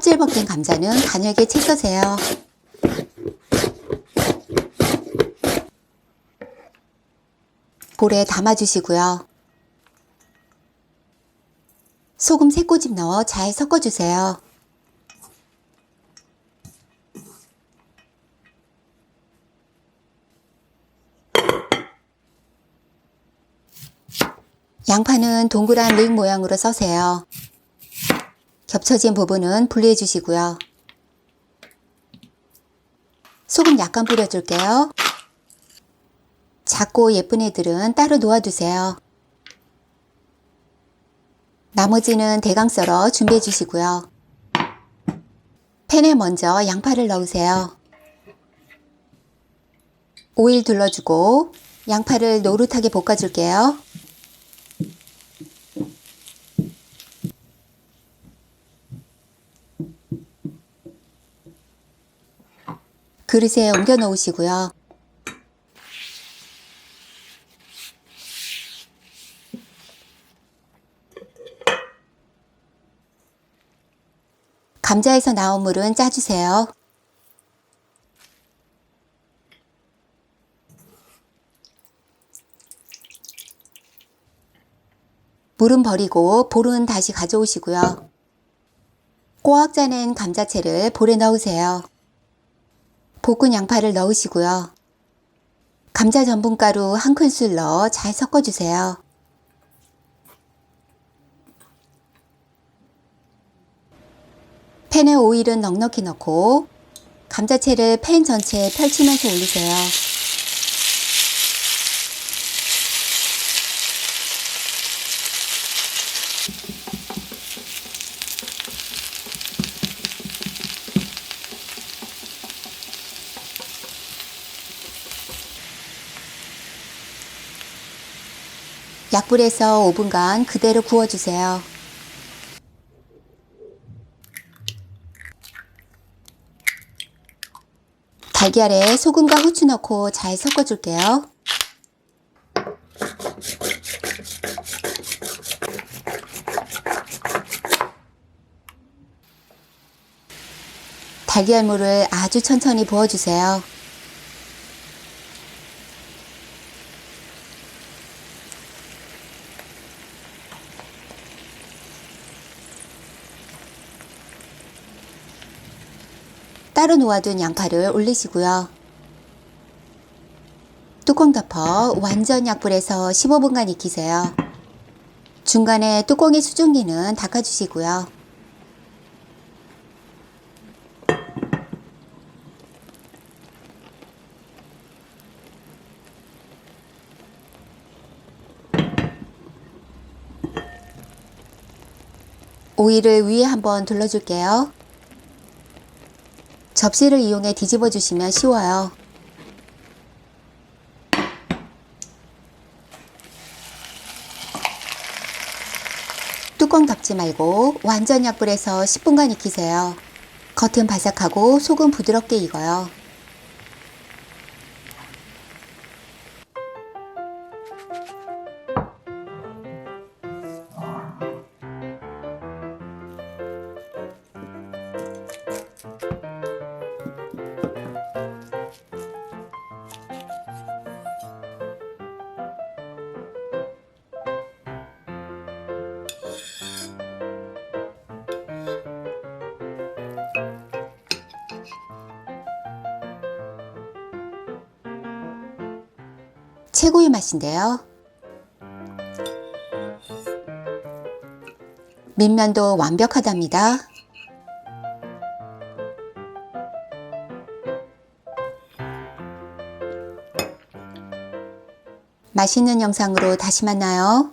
껍질 벗긴 감자는 가늘게 채 써세요. 볼에 담아주시고요. 소금 3꼬집 넣어 잘 섞어주세요. 양파는 동그란 링 모양으로 써세요. 겹쳐진 부분은 분리해 주시고요. 소금 약간 뿌려줄게요. 작고 예쁜 애들은 따로 놓아두세요. 나머지는 대강 썰어 준비해 주시고요. 팬에 먼저 양파를 넣으세요. 오일 둘러주고 양파를 노릇하게 볶아줄게요. 그릇에 옮겨 놓으시고요. 감자에서 나온 물은 짜주세요. 물은 버리고 볼은 다시 가져오시고요. 꼬악 짜낸 감자채를 볼에 넣으세요. 볶은 양파를 넣으시고요. 감자 전분가루 1큰술 넣어 잘 섞어주세요. 팬에 오일은 넉넉히 넣고 감자채를 팬 전체에 펼치면서 올리세요. 약불에서 5분간 그대로 구워주세요. 달걀에 소금과 후추 넣고 잘 섞어줄게요. 달걀물을 아주 천천히 부어주세요. 따로 놓아둔 양파를 올리시고요. 뚜껑 덮어 완전 약불에서 15분간 익히세요. 중간에 뚜껑의 수증기는 닦아주시고요. 오일을 위에 한번 둘러줄게요. 접시를 이용해 뒤집어 주시면 쉬워요. 뚜껑 덮지 말고 완전 약불에서 10분간 익히세요. 겉은 바삭하고 속은 부드럽게 익어요. 최고의 맛인데요. 밑면도 완벽하답니다. 맛있는 영상으로 다시 만나요.